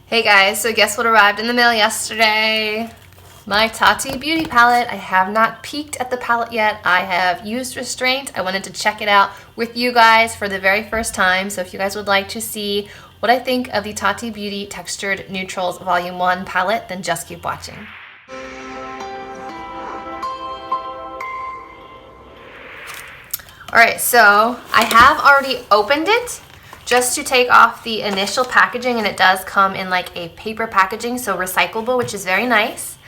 Hey guys, so guess what arrived in the mail yesterday? My Tarte Beauty palette. I have not peeked at the palette yet. I have used restraint. I wanted to check it out with you guys for the very first time. So if you guys would like to see what I think of the Tarte Beauty Textured Neutrals Volume 1 palette, then just keep watching. Alright, so I have already opened it just to take off the initial packaging, and it does come in like a paper packaging, so recyclable, which is very nice.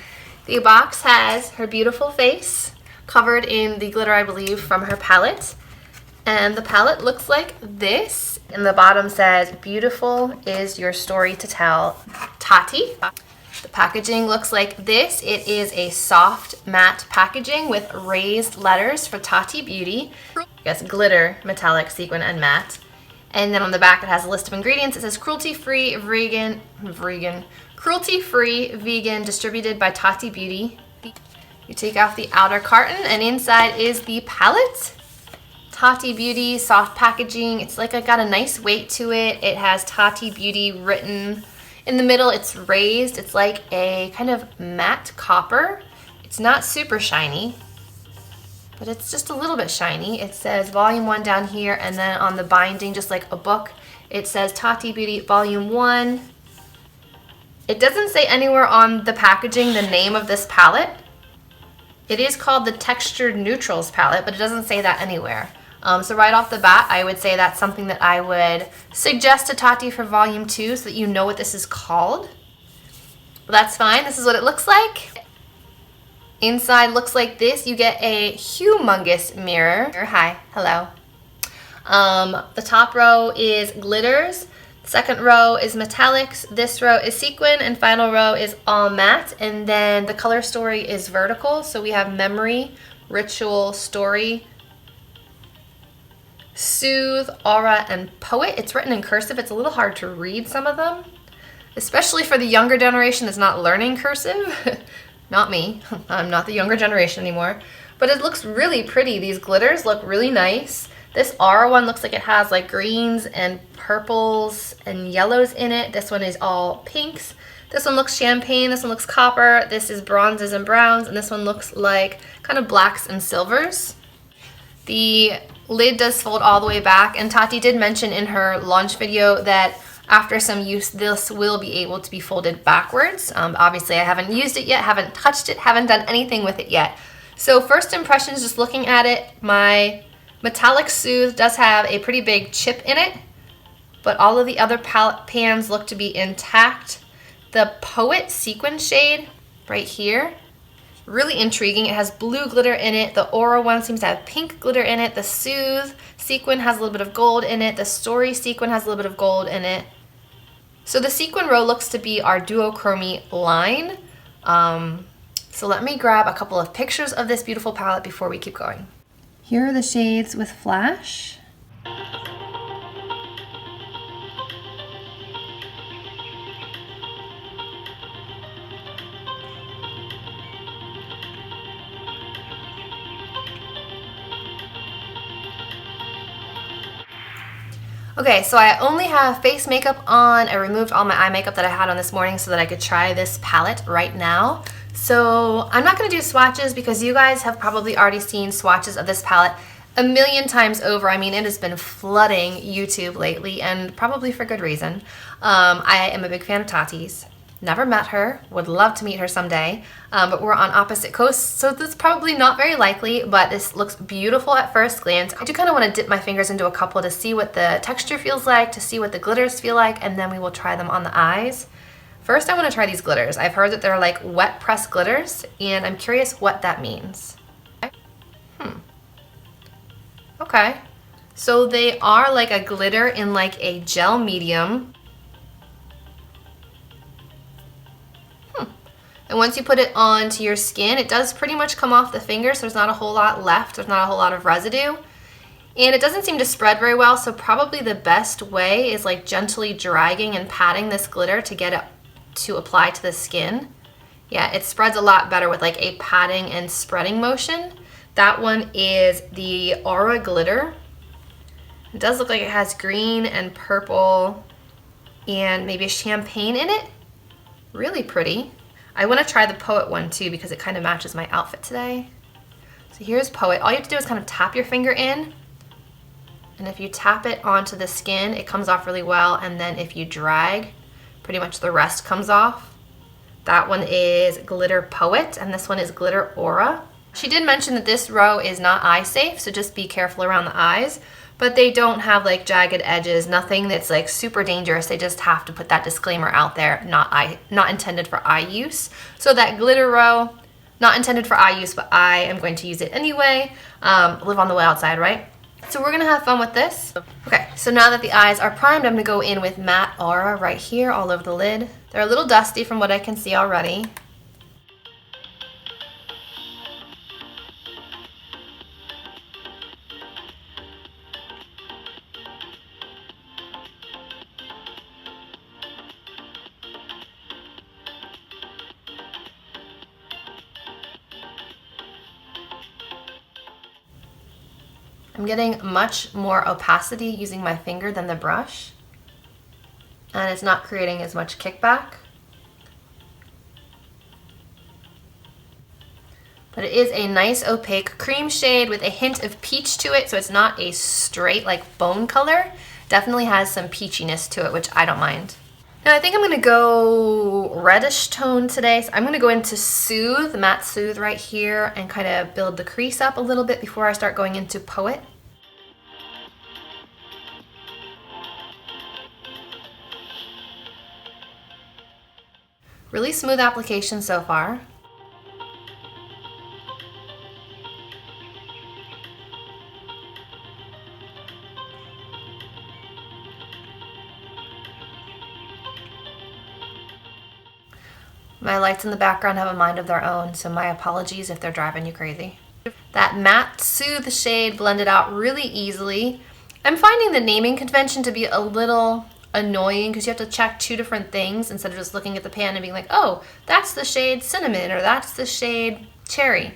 The box has her beautiful face covered in the glitter, I believe, from her palette. And the palette looks like this. And the bottom says, "Beautiful is your story to tell, Tati." The packaging looks like this. It is a soft matte packaging with raised letters for Tarte Beauty. Yes, glitter, metallic, sequin, and matte. And then on the back it has a list of ingredients. It says cruelty-free, cruelty-free, vegan, distributed by Tarte Beauty. You take off the outer carton and inside is the palette. Tarte Beauty, soft packaging. It's like it got a nice weight to it. It has Tarte Beauty written in the middle. It's raised. It's like a kind of matte copper. It's not super shiny, but it's just a little bit shiny. It says Volume 1 down here, and then on the binding, just like a book, it says Tarte Beauty Volume 1. It doesn't say anywhere on the packaging the name of this palette. It is called the Textured Neutrals palette, but it doesn't say that anywhere. So right off the bat, I would say that's something that I would suggest to Tati for Volume 2 so that you know what this is called. But that's fine. This is what it looks like. Inside looks like this. You get a humongous mirror. Hi, hello. The top row is glitters. Second row is metallics. This row is sequin, and final row is all matte. And then the color story is vertical. So we have memory, ritual, story, soothe, aura, and poet. It's written in cursive. It's a little hard to read some of them, especially for the younger generation that's not learning cursive. Not me. I'm not the younger generation anymore. But it looks really pretty. These glitters look really nice. This aura one looks like it has like greens and purples and yellows in it. This one is all pinks. This one looks champagne. This one looks copper. This is bronzes and browns. And this one looks like kind of blacks and silvers. The lid does fold all the way back. And Tati did mention in her launch video that after some use, this will be able to be folded backwards. Obviously, I haven't used it yet, haven't touched it, haven't done anything with it yet. So first impressions, just looking at it, my metallic Soothe does have a pretty big chip in it, but all of the other palette pans look to be intact. The Poet sequin shade right here, really intriguing. It has blue glitter in it. The Aura one seems to have pink glitter in it. The Soothe sequin has a little bit of gold in it. The Story sequin has a little bit of gold in it. So the sequin row looks to be our duochrome line. So let me grab a couple of pictures of this beautiful palette before we keep going. Here are the shades with flash. Okay, so I only have face makeup on. I removed all my eye makeup that I had on this morning so that I could try this palette right now. So I'm not going to do swatches because you guys have probably already seen swatches of this palette a million times over. I mean, it has been flooding YouTube lately, and probably for good reason. I am a big fan of Tati's. Never met her, would love to meet her someday, but we're on opposite coasts, so this is probably not very likely, but this looks beautiful at first glance. I do kind of want to dip my fingers into a couple to see what the texture feels like, to see what the glitters feel like, and then we will try them on the eyes. First, I want to try these glitters. I've heard that they're like wet press glitters, and I'm curious what that means. Okay, so they are like a glitter in like a gel medium. And once you put it onto your skin, it does pretty much come off the fingers. There's not a whole lot left. There's not a whole lot of residue. And it doesn't seem to spread very well, so probably the best way is like gently dragging and patting this glitter to get it to apply to the skin. Yeah, it spreads a lot better with like a patting and spreading motion. That one is the Aura Glitter. It does look like it has green and purple and maybe a champagne in it. Really pretty. I want to try the Poet one too because it kind of matches my outfit today. So here's Poet. All you have to do is kind of tap your finger in, and if you tap it onto the skin, it comes off really well, and then if you drag, pretty much the rest comes off. That one is Glitter Poet, and this one is Glitter Aura. She did mention that this row is not eye safe, so just be careful around the eyes, but they don't have like jagged edges, nothing that's like super dangerous. They just have to put that disclaimer out there, not intended for eye use. So that glitter row, not intended for eye use, but I am going to use it anyway. Live on the way outside, right? So we're gonna have fun with this. Okay, so now that the eyes are primed, I'm gonna go in with Matte Aura right here all over the lid. They're a little dusty from what I can see already. I'm getting much more opacity using my finger than the brush, and it's not creating as much kickback. But it is a nice opaque cream shade with a hint of peach to it, so it's not a straight like bone color. Definitely has some peachiness to it, which I don't mind. Now I think I'm gonna go reddish tone today. So I'm gonna go into Soothe, Matte Soothe right here, and kind of build the crease up a little bit before I start going into Poet. Really smooth application so far. My lights in the background have a mind of their own, so my apologies if they're driving you crazy. That Matte Soothe shade blended out really easily. I'm finding the naming convention to be a little annoying because you have to check two different things instead of just looking at the pan and being like, oh, that's the shade Cinnamon or that's the shade Cherry.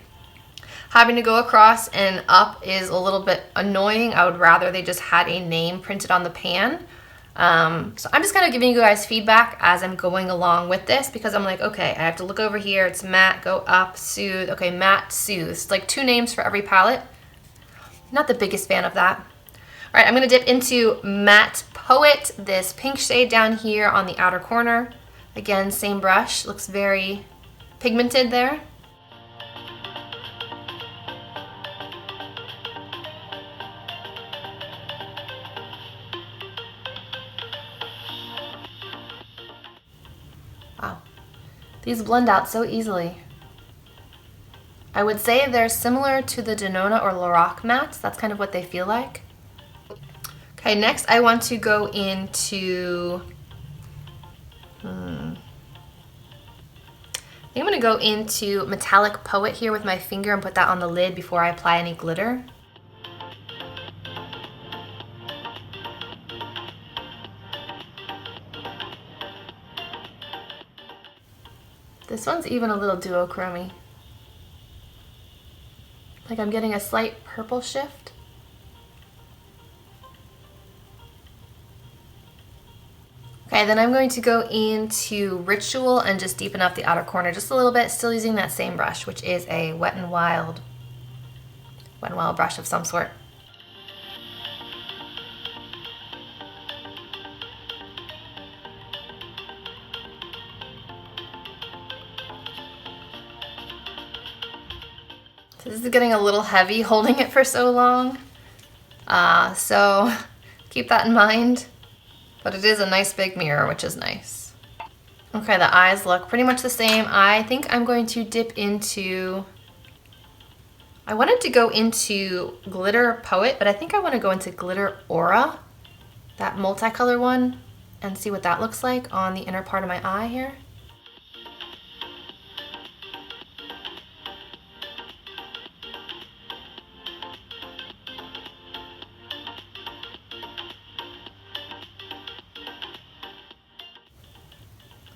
Having to go across and up is a little bit annoying. I would rather they just had a name printed on the pan. So I'm just kind of giving you guys feedback as I'm going along with this because I'm like, okay, I have to look over here. It's matte, go up, soothe. Okay, Matte Soothe. It's like 2 names for every palette. Not the biggest fan of that. All right, I'm gonna dip into Matte Poet, this pink shade down here on the outer corner. Again, same brush, looks very pigmented there. Wow, these blend out so easily. I would say they're similar to the Denona or Laurant mattes. That's kind of what they feel like. Okay, next I want to go into, I think I'm gonna go into Metallic Poet here with my finger and put that on the lid before I apply any glitter. This one's even a little duochromy. Like I'm getting a slight purple shift. Okay, then I'm going to go into Ritual and just deepen up the outer corner just a little bit, still using that same brush, which is a Wet n Wild brush of some sort. So this is getting a little heavy holding it for so long, so keep that in mind. But it is a nice big mirror, which is nice. Okay, the eyes look pretty much the same. I think I'm going to dip into, I wanted to go into Glitter Poet, but I think I want to go into Glitter Aura, that multicolor one, and see what that looks like on the inner part of my eye here.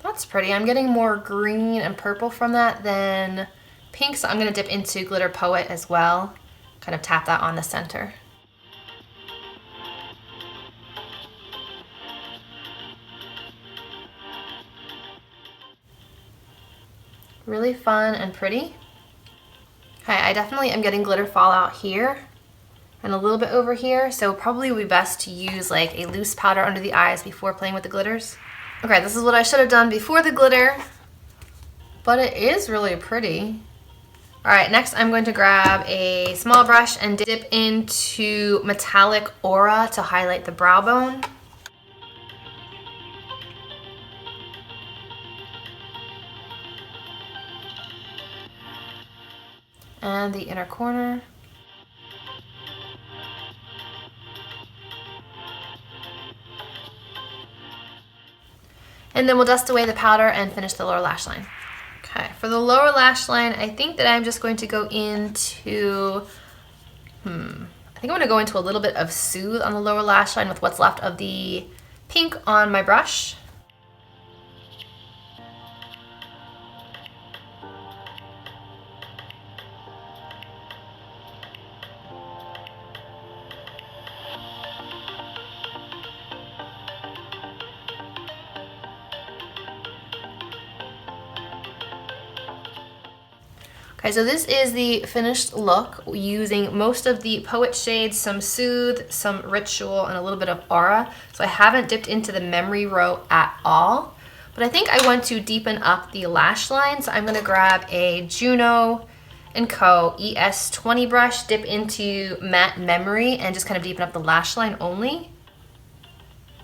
That's pretty. I'm getting more green and purple from that than pink, so I'm going to dip into Glitter Poet as well. Kind of tap that on the center. Really fun and pretty. Okay, I definitely am getting glitter fallout here and a little bit over here, so probably would be best to use like a loose powder under the eyes before playing with the glitters. Okay, this is what I should have done before the glitter, but it is really pretty. All right, next I'm going to grab a small brush and dip into Metallic Aura to highlight the brow bone. And the inner corner. And then we'll dust away the powder and finish the lower lash line. Okay, for the lower lash line, I think that I'm just going to go into, I think I'm gonna go into a little bit of Soothe on the lower lash line with what's left of the pink on my brush. Okay, so this is the finished look using most of the Poet shades, some Soothe, some Ritual, and a little bit of Aura. So I haven't dipped into the memory row at all, but I think I want to deepen up the lash line. So I'm gonna grab a Juno & Co. ES20 brush, dip into Matte Memory, and just kind of deepen up the lash line only.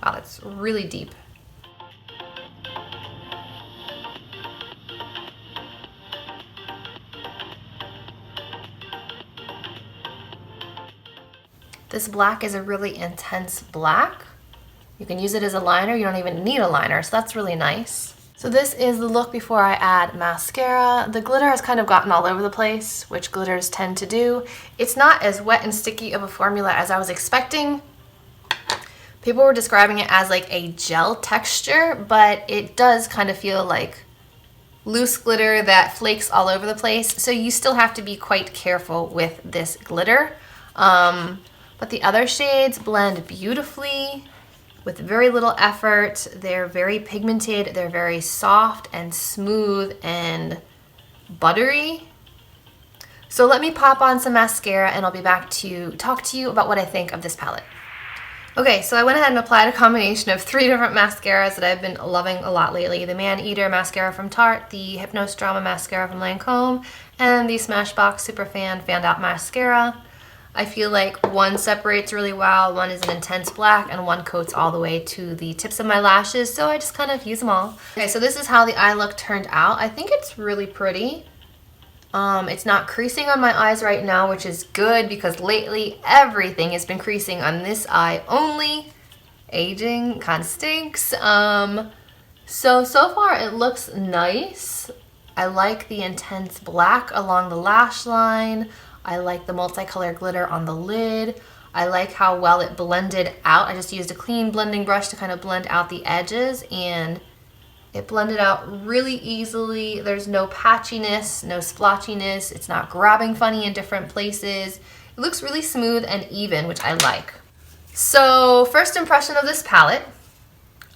Wow, that's really deep. This black is a really intense black. You can use it as a liner. You don't even need a liner, so that's really nice. So this is the look before I add mascara. The glitter has kind of gotten all over the place, which glitters tend to do. It's not as wet and sticky of a formula as I was expecting. People were describing it as like a gel texture, but it does kind of feel like loose glitter that flakes all over the place. So you still have to be quite careful with this glitter. But the other shades blend beautifully with very little effort. They're very pigmented, they're very soft and smooth and buttery. So let me pop on some mascara and I'll be back to talk to you about what I think of this palette. Okay, so I went ahead and applied a combination of 3 different mascaras that I've been loving a lot lately. The Maneater mascara from Tarte, the Hypnose Drama mascara from Lancome, and the Smashbox Superfan Fanned Out mascara. I feel like one separates really well, one is an intense black, and one coats all the way to the tips of my lashes, so I just kind of use them all. Okay, so this is how the eye look turned out. I think it's really pretty. It's not creasing on my eyes right now, which is good because lately everything has been creasing on this eye only. Aging kind of stinks. So far it looks nice. I like the intense black along the lash line. I like the multicolor glitter on the lid. I like how well it blended out. I just used a clean blending brush to kind of blend out the edges, and it blended out really easily. There's no patchiness, no splotchiness. It's not grabbing funny in different places. It looks really smooth and even, which I like. So first impression of this palette,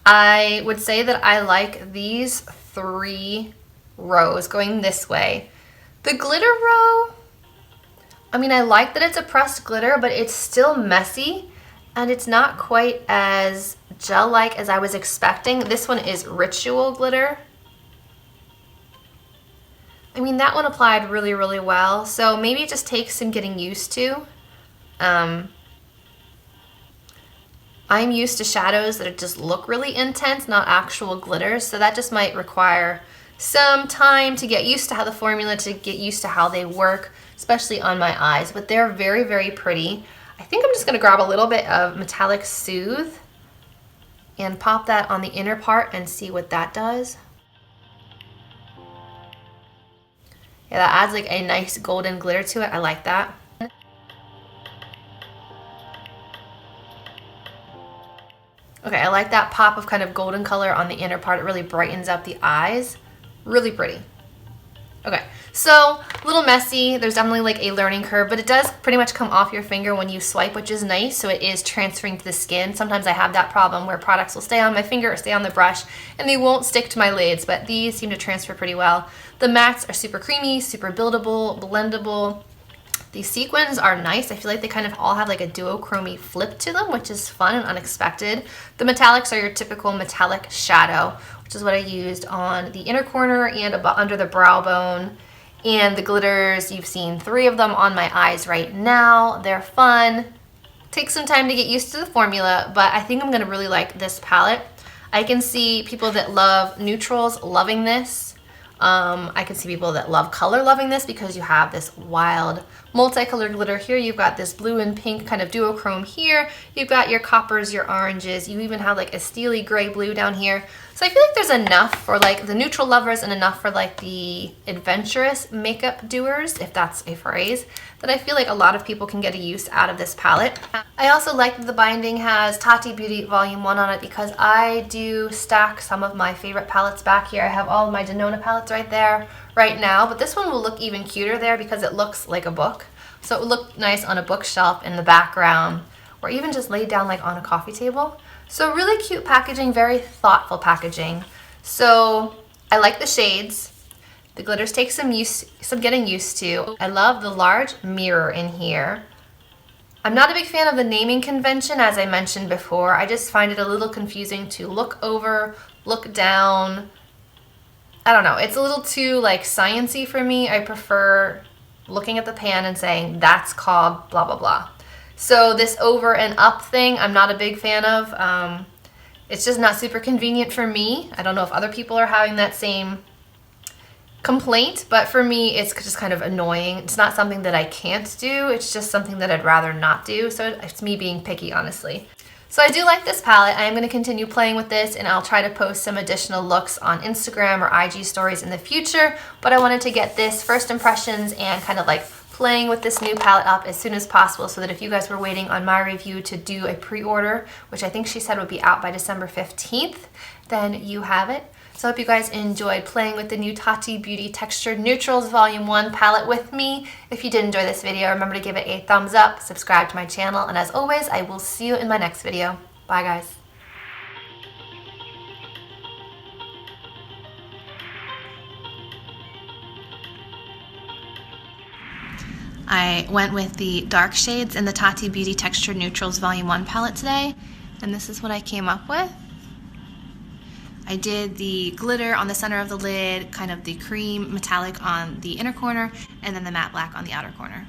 I would say that I like these 3 rows going this way. The glitter row, I mean, I like that it's a pressed glitter, but it's still messy and it's not quite as gel-like as I was expecting. This one is Ritual glitter. I mean, that one applied really, really well. So maybe it just takes some getting used to. I'm used to shadows that just look really intense, not actual glitter. So that just might require some time to get used to how the formula, to get used to how they work, especially on my eyes, but they're very, very pretty. I think I'm just gonna grab a little bit of Metallic Soothe and pop that on the inner part and see what that does. Yeah, that adds like a nice golden glitter to it. I like that. Okay, I like that pop of kind of golden color on the inner part. It really brightens up the eyes. Really pretty. Okay, so a little messy. There's definitely like a learning curve, but it does pretty much come off your finger when you swipe, which is nice. So it is transferring to the skin. Sometimes I have that problem where products will stay on my finger or stay on the brush and they won't stick to my lids, but these seem to transfer pretty well. The mattes are super creamy, super buildable, blendable. These sequins are nice. I feel like they kind of all have like a duochrome flip to them, which is fun and unexpected. The metallics are your typical metallic shadow, which is what I used on the inner corner and under the brow bone. And the glitters, you've seen 3 of them on my eyes right now. They're fun. Take some time to get used to the formula, but I think I'm gonna really like this palette. I can see people that love neutrals loving this. I can see people that love color loving this because you have this wild multicolored glitter here. You've got this blue and pink kind of duochrome here. You've got your coppers, your oranges. You even have like a steely gray blue down here. So I feel like there's enough for like the neutral lovers and enough for like the adventurous makeup doers, if that's a phrase, that I feel like a lot of people can get a use out of this palette. I also like that the binding has Tarte Beauty Volume 1 on it because I do stack some of my favorite palettes back here. I have all of my Denona palettes right there right now, but this one will look even cuter there because it looks like a book. So it would look nice on a bookshelf in the background or even just laid down like on a coffee table. So really cute packaging, very thoughtful packaging. So I like the shades. The glitters take some getting used to. I love the large mirror in here. I'm not a big fan of the naming convention, as I mentioned before. I just find it a little confusing to look over, look down. I don't know, it's a little too like sciencey for me. I prefer looking at the pan and saying that's called blah blah blah. So this over and up thing, I'm not a big fan of. It's just not super convenient for me. I don't know if other people are having that same complaint, but for me, it's just kind of annoying. It's not something that I can't do. It's just something that I'd rather not do. So it's me being picky, honestly. So I do like this palette. I am going to continue playing with this, and I'll try to post some additional looks on Instagram or IG stories in the future, but I wanted to get this first impressions and kind of like playing with this new palette up as soon as possible so that if you guys were waiting on my review to do a pre-order, which I think she said would be out by December 15th, then you have it. So I hope you guys enjoyed playing with the new Tarte Beauty Textured Neutrals Volume 1 palette with me. If you did enjoy this video, remember to give it a thumbs up, subscribe to my channel, and as always, I will see you in my next video. Bye guys. I went with the dark shades in the Tarte Beauty Textured Neutrals Volume 1 palette today, and this is what I came up with. I did the glitter on the center of the lid, kind of the cream metallic on the inner corner, and then the matte black on the outer corner.